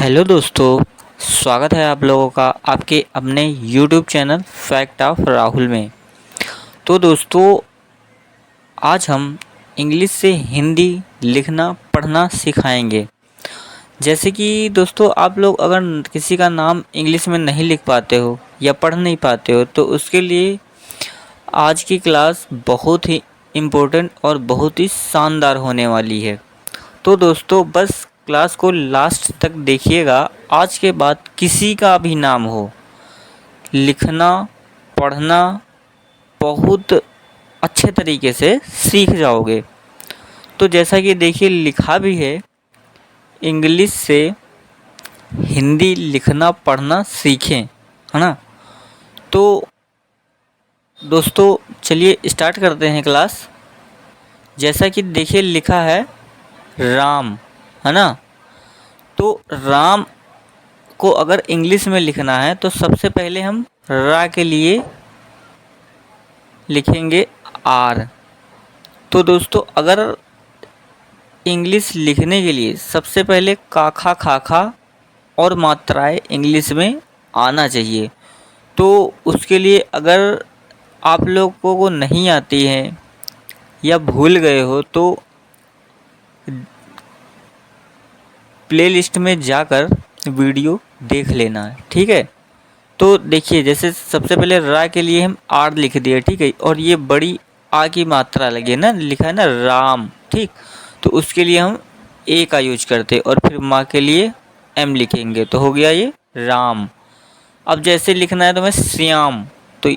Hello दोस्तों, स्वागत है आप लोगों का आपके अपने YouTube channel fact of Rahul में। तो दोस्तों, आज हम इंग्लिश से हिंदी लिखना पढ़ना सिखाएंगे। जैसे कि दोस्तों, आप लोग अगर किसी का नाम इंग्लिश में नहीं लिख पाते हो या पढ़ नहीं पाते हो तो उसके लिए आज की क्लास बहुत ही इम्पोर्टेंट और बहुत ही शानदार होने वाली है। तो दोस्तों, बस क्लास को लास्ट तक देखिएगा। आज के बाद किसी का भी नाम हो, लिखना पढ़ना बहुत अच्छे तरीके से सीख जाओगे। तो जैसा कि देखिए लिखा भी है, इंग्लिश से हिंदी लिखना पढ़ना सीखें, है ना। तो दोस्तों, चलिए स्टार्ट करते हैं क्लास। जैसा कि देखिए लिखा है राम, है ना। तो राम को अगर इंग्लिश में लिखना है तो सबसे पहले हम रा के लिए लिखेंगे आर। तो दोस्तों, अगर इंग्लिश लिखने के लिए सबसे पहले काखा खाखा और मात्राएं इंग्लिश में आना चाहिए। तो उसके लिए अगर आप लोगों को नहीं आती हैं या भूल गए हो तो प्लेलिस्ट में जाकर वीडियो देख लेना है, ठीक है। तो देखिए, जैसे सबसे पहले रा के लिए हम आर लिख दिए, ठीक है। और ये बड़ी आ की मात्रा लगे ना, लिखा है ना राम, ठीक। तो उसके लिए हम ए का यूज करते और फिर माँ के लिए एम लिखेंगे, तो हो गया ये राम। अब जैसे लिखना है तो मैं श्याम, तो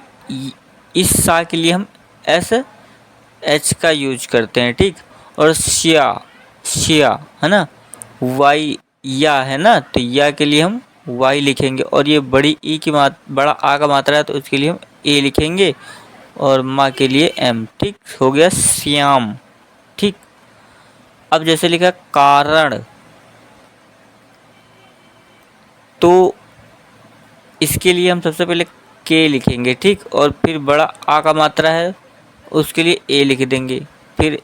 इस सा के लिए हम एस एच का यूज करते हैं, ठीक। और श्या श्या, है ना। वाई या, है ना, तो या के लिए हम वाई लिखेंगे। और ये बड़ी ई की बड़ा आ का मात्रा है तो उसके लिए हम ए लिखेंगे और माँ के लिए एम, ठीक। हो गया श्याम, ठीक। अब जैसे लिखा कारण, तो इसके लिए हम सबसे पहले के लिखेंगे, ठीक। और फिर बड़ा आ का मात्रा है उसके लिए ए लिख देंगे। फिर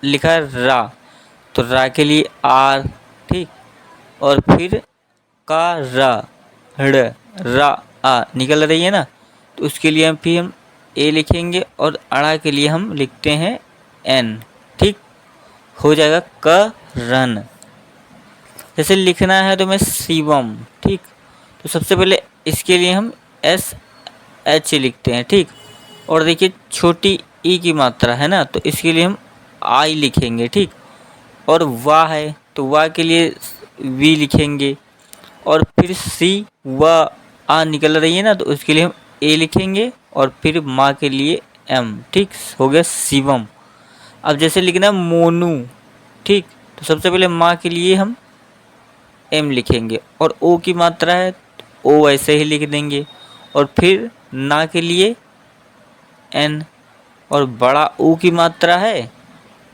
लिखा है रा, तो रा के लिए आर, ठीक। और फिर का रा, ड़ रा आ निकल रही है ना, तो उसके लिए हम ए लिखेंगे और अड़ा के लिए हम लिखते हैं एन, ठीक। हो जाएगा करण। जैसे लिखना है तो मैं शिवम, ठीक। तो सबसे पहले इसके लिए हम एस एच लिखते हैं, ठीक। और देखिए छोटी ई की मात्रा है ना, तो इसके लिए हम आई लिखेंगे, ठीक। और वाह है तो वाह के लिए वी लिखेंगे। और फिर सी व आ निकल रही है ना, तो उसके लिए हम ए लिखेंगे और फिर माँ के लिए एम, ठीक। हो गया शिवम। अब जैसे लिखना है मोनू, ठीक। तो सबसे पहले माँ के लिए हम एम लिखेंगे और ओ की मात्रा है तो ओ ऐसे ही लिख देंगे। और फिर ना के लिए एन, और बड़ा ऊ की मात्रा है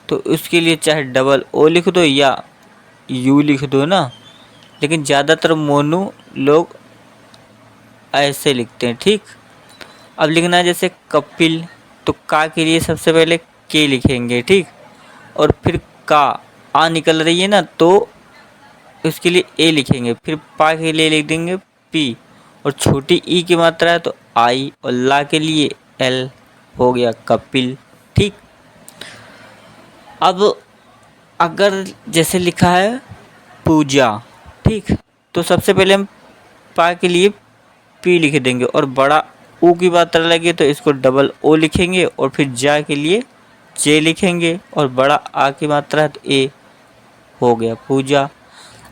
तो उसके लिए चाहे डबल ओ लिख दो या यू लिख दो ना, लेकिन ज़्यादातर मोनू लोग ऐसे लिखते हैं, ठीक। अब लिखना है जैसे कपिल, तो का के लिए सबसे पहले के लिखेंगे, ठीक। और फिर का आ निकल रही है ना, तो उसके लिए ए लिखेंगे। फिर पा के लिए लिख देंगे पी, और छोटी ई की मात्रा है तो आई, और ला के लिए एल। हो गया कपिल, ठीक। अब अगर जैसे लिखा है पूजा, ठीक। तो सबसे पहले हम पा के लिए पी लिख देंगे और बड़ा ऊ की मात्रा लगे तो इसको डबल ओ लिखेंगे। और फिर जा के लिए जे लिखेंगे और बड़ा आ की मात्रा है तो ए। हो गया पूजा।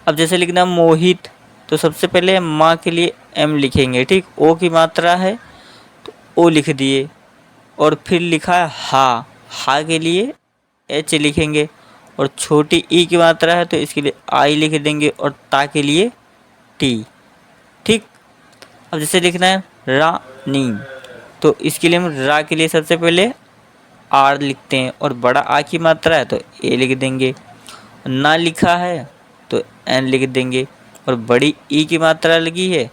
अब जैसे लिखना मोहित, तो सबसे पहले माँ के लिए एम लिखेंगे, ठीक। ओ की मात्रा है तो ओ लिख दिए। और फिर लिखा है हा के लिए एच लिखेंगे। और छोटी ई की मात्रा है तो इसके लिए आई लिख देंगे और ता के लिए टी, ठीक। अब जैसे लिखना है रानी, तो इसके लिए हम रा के लिए सबसे पहले आर लिखते हैं और बड़ा आ की मात्रा है तो ए लिख देंगे। ना लिखा है तो एन लिख देंगे। और बड़ी ई की मात्रा लगी है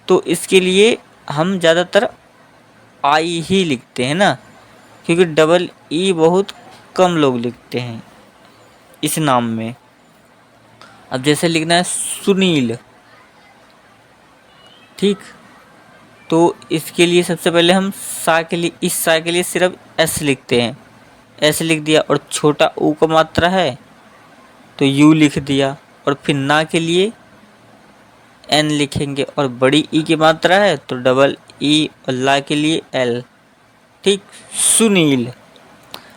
तो इसके लिए हम ज़्यादातर आई ही लिखते हैं ना, क्योंकि डबल ई बहुत कम लोग लिखते हैं इस नाम में। अब जैसे लिखना है सुनील, ठीक। तो इसके लिए सबसे पहले हम सा के लिए, इस सा के लिए सिर्फ एस लिखते हैं, एस लिख दिया। और छोटा ऊ का मात्रा है तो यू लिख दिया। और फिर ना के लिए एन लिखेंगे, और बड़ी ई की मात्रा है तो डबल ई, और ला के लिए एल, ठीक। सुनील।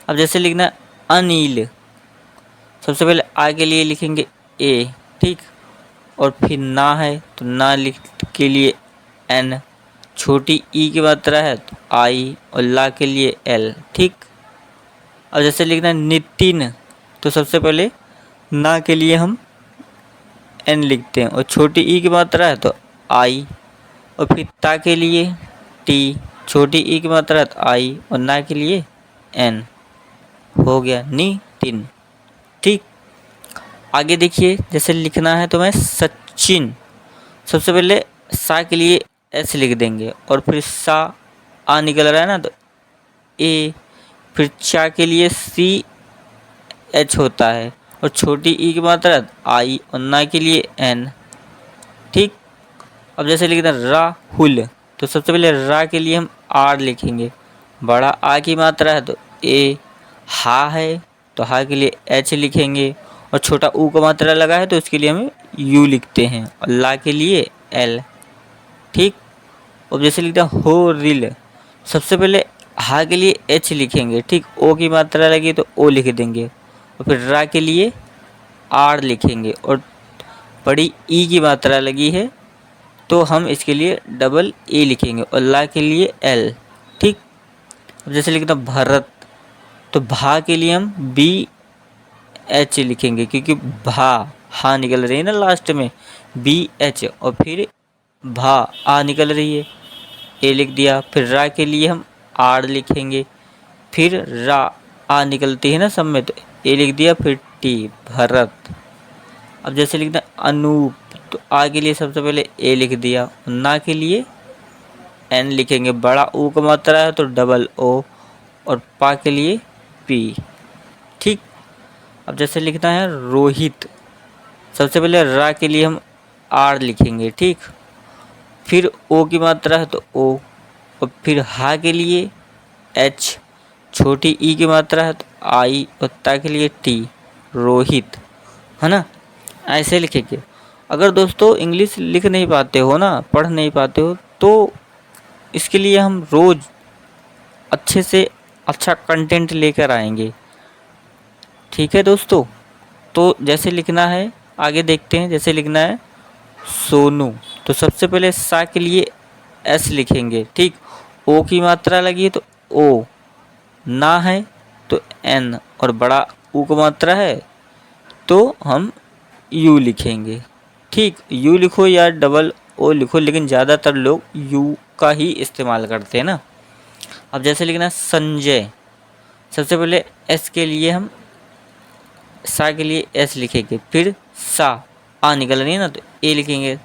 अब जैसे लिखना है अनिल, सबसे पहले आ के लिए लिखेंगे ए, ठीक। और फिर ना है तो ना लिख के लिए एन, छोटी ई की मात्रा है तो आई, और ला के लिए एल, ठीक। अब जैसे लिखना है नितिन, तो सबसे पहले ना के लिए हम एन लिखते हैं, और छोटी ई की मात्रा है तो आई। और फिर ता के लिए टी, छोटी ई की मात्रा है तो आई, और ना के लिए एन। हो गया नितिन, ठीक। आगे देखिए, जैसे लिखना है तो मैं सचिन, सबसे पहले सा के लिए एस लिख देंगे, और फिर सा आ निकल रहा है ना तो ए, फिर चा के लिए सी एच होता है, और छोटी ई की मात्रा आई, और ना के लिए एन, ठीक। अब जैसे लिखना राहुल, तो सबसे पहले रा के लिए हम आर लिखेंगे, बड़ा आ की मात्रा है तो ए, हा है तो हा के लिए एच लिखेंगे, और छोटा ऊ का मात्रा लगा है तो इसके लिए हम यू लिखते हैं, और ला के लिए एल, ठीक। अब जैसे लिखते हैं हो रिल, सबसे पहले हा के लिए एच लिखेंगे, ठीक। ओ की मात्रा लगी तो ओ लिख देंगे, और फिर रा के लिए आर लिखेंगे, और बड़ी ई की मात्रा लगी है तो हम इसके लिए डबल ए लिखेंगे, और ला के लिए एल, ठीक। अब जैसे लिखते हैं भरत, तो भा के लिए हम बी एच लिखेंगे, क्योंकि भा हा निकल रही है ना लास्ट में, बी एच, और फिर भा आ निकल रही है, ए लिख दिया। फिर रा के लिए हम आर लिखेंगे, फिर रा आ निकलती है ना सब में तो ए लिख दिया, फिर टी, भरत। अब जैसे लिखना अनूप, तो आ के लिए सबसे पहले ए लिख दिया, ना के लिए एन लिखेंगे, बड़ा ऊ का मात्रा है तो डबल ओ, और पा के लिए पी, ठीक। अब जैसे लिखना है रोहित, सबसे पहले रा के लिए हम आर लिखेंगे, ठीक। फिर ओ की मात्रा है तो ओ, और फिर हा के लिए एच, छोटी ई की मात्रा है तो आई, और ता के लिए टी, रोहित, है ना। ऐसे लिखेंगे। अगर दोस्तों इंग्लिश लिख नहीं पाते हो ना, पढ़ नहीं पाते हो, तो इसके लिए हम रोज़ अच्छे से अच्छा कंटेंट लेकर आएंगे, ठीक है दोस्तों। तो जैसे लिखना है आगे देखते हैं। जैसे लिखना है सोनू, तो सबसे पहले सा के लिए एस लिखेंगे, ठीक। ओ की मात्रा लगी है तो ओ, ना है तो एन, और बड़ा ऊ का मात्रा है तो हम यू लिखेंगे, ठीक। यू लिखो या डबल ओ लिखो, लेकिन ज़्यादातर लोग यू का ही इस्तेमाल करते हैं ना। अब जैसे लिखना है संजय, सबसे पहले एस के लिए हम सा के लिए एस लिखेंगे, फिर सा आ निकल रही है ना तो ए लिखेंगे,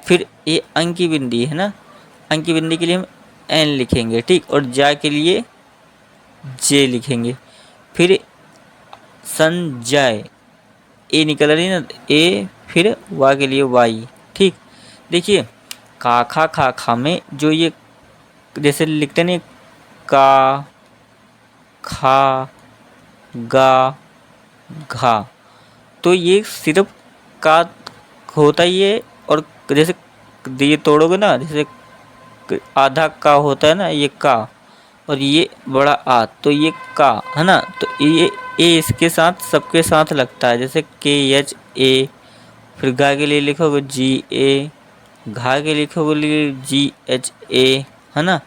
फिर ए अंक की बिंदी है ना, अंक की बिंदी के लिए हम एन लिखेंगे, ठीक। और जा के लिए जे लिखेंगे, फिर संजय ए निकल रही है ना ए, फिर वा के लिए वाई, ठीक। देखिए का खा में जो ये जैसे लिखते नहीं, का, खा, गा, घा, तो ये सिर्फ का होता ही है। और जैसे ये तोड़ोगे ना, जैसे आधा का होता है ना ये का, और ये बड़ा आ तो ये का है ना, तो ये ए इसके साथ सबके साथ लगता है, जैसे के एच ए, फिर गा के लिए लिखोगे जी ए, घा के लिखोगे जी एच ए, है ना।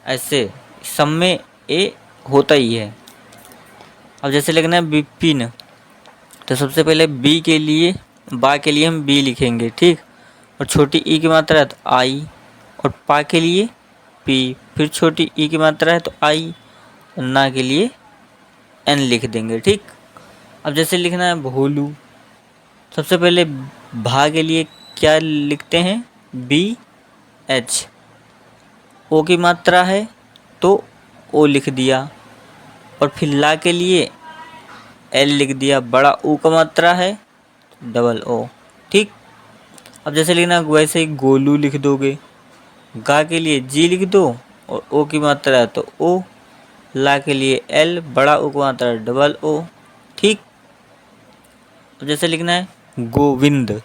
ऐसे सब में ए होता ही है। अब जैसे लिखना है विपिन, तो सबसे पहले बी के लिए, बा के लिए हम बी लिखेंगे, ठीक। और छोटी ई की मात्रा है तो आई, और पा के लिए पी, फिर छोटी ई की मात्रा है तो आई, और ना के लिए एन लिख देंगे, ठीक। अब जैसे लिखना है भोलू, सबसे पहले भा के लिए क्या लिखते हैं, बी एच, ओ की मात्रा है तो ओ लिख दिया, और फिर ला के लिए एल लिख दिया, बड़ा ऊ का मात्रा है डबल ओ। ठीक, अब जैसे लिखना वैसे ही गोलू लिख दोगे। गा के लिए जी लिख दो और ओ की मात्रा है तो ओ, ला के लिए एल, बड़ा ओ की मात्रा है डबल ओ। ठीक, अब जैसे लिखना है गोविंद,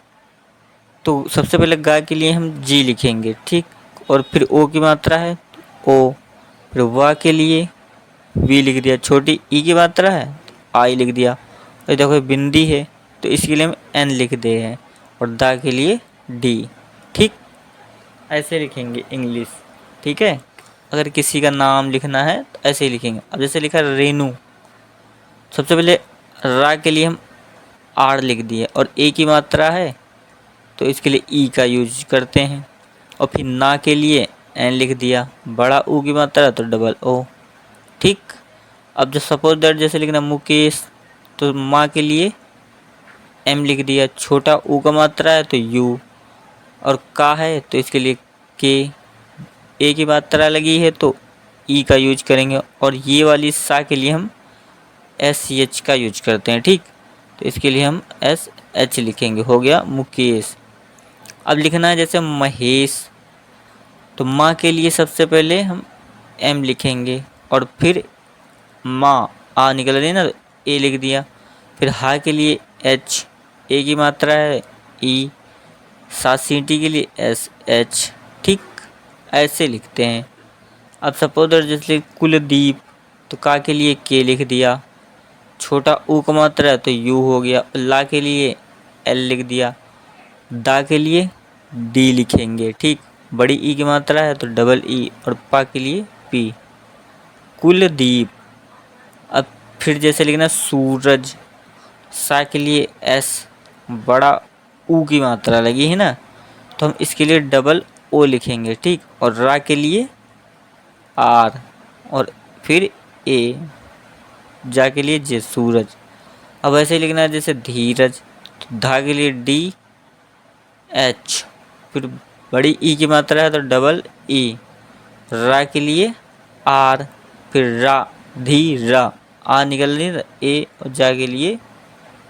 तो सबसे पहले गा के लिए हम जी लिखेंगे। ठीक, और फिर ओ की मात्रा है ओ, फिर वा के लिए वी लिख दिया, छोटी ई की मात्रा है आई लिख दिया। और देखो बिंदी है तो इसके लिए हम एन लिख दे हैं, और दा के लिए डी। ठीक, ऐसे लिखेंगे इंग्लिश। ठीक है, अगर किसी का नाम लिखना है तो ऐसे ही लिखेंगे। अब जैसे लिखा रेनू, सबसे पहले रा के लिए हम आर लिख दिए और ए की मात्रा है तो इसके लिए ई का यूज करते हैं, और फिर ना के लिए एन लिख दिया, बड़ा ऊ की मात्रा है तो डबल ओ। ठीक, अब जो सपोज दैट जैसे लिखना मुकेश, तो माँ के लिए एम लिख दिया, छोटा ऊ का मात्रा है तो यू, और का है तो इसके लिए के, ए की मात्रा लगी है तो ई का यूज करेंगे, और ये वाली सा के लिए हम एस एच का यूज करते हैं। ठीक, तो इसके लिए हम एस एच लिखेंगे, हो गया मुकेश। अब लिखना है जैसे महेश, तो माँ के लिए सबसे पहले हम एम लिखेंगे और फिर माँ आ निकल रही ना तो ए लिख दिया, फिर हा के लिए एच, ए की मात्रा है ई, सात सीटी के लिए एस एच। ठीक, ऐसे लिखते हैं। अब सपोज जैसे कुलदीप, तो का के लिए के लिख दिया, छोटा ऊ का मात्रा है तो यू हो गया, ला के लिए एल लिख दिया, दा के लिए डी लिखेंगे। ठीक, बड़ी ई की मात्रा है तो डबल ई, और पा के लिए पी, कुलदीप। अब फिर जैसे लिखना सूरज, सा के लिए एस, बड़ा ऊ की मात्रा लगी है ना तो हम इसके लिए डबल ओ लिखेंगे। ठीक, और रा के लिए आर, और फिर ए, जा के लिए जे, सूरज। अब ऐसे लिखना है जैसे धीरज, तो धा के लिए डी एच, फिर बड़ी ई की मात्रा है तो डबल ई, रा के लिए आर, फिर रा, धी रा, आ निकल रही ए, और जा के लिए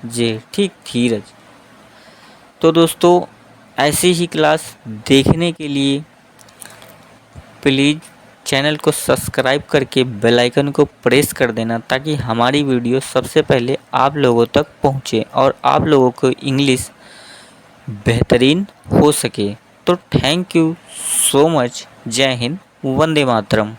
जे। ठीक, धीरज। तो दोस्तों ऐसी ही क्लास देखने के लिए प्लीज़ चैनल को सब्सक्राइब करके बेल आइकन को प्रेस कर देना, ताकि हमारी वीडियो सबसे पहले आप लोगों तक पहुंचे और आप लोगों को इंग्लिश बेहतरीन हो सके। तो थैंक यू सो मच। जय हिंद, वंदे मातरम।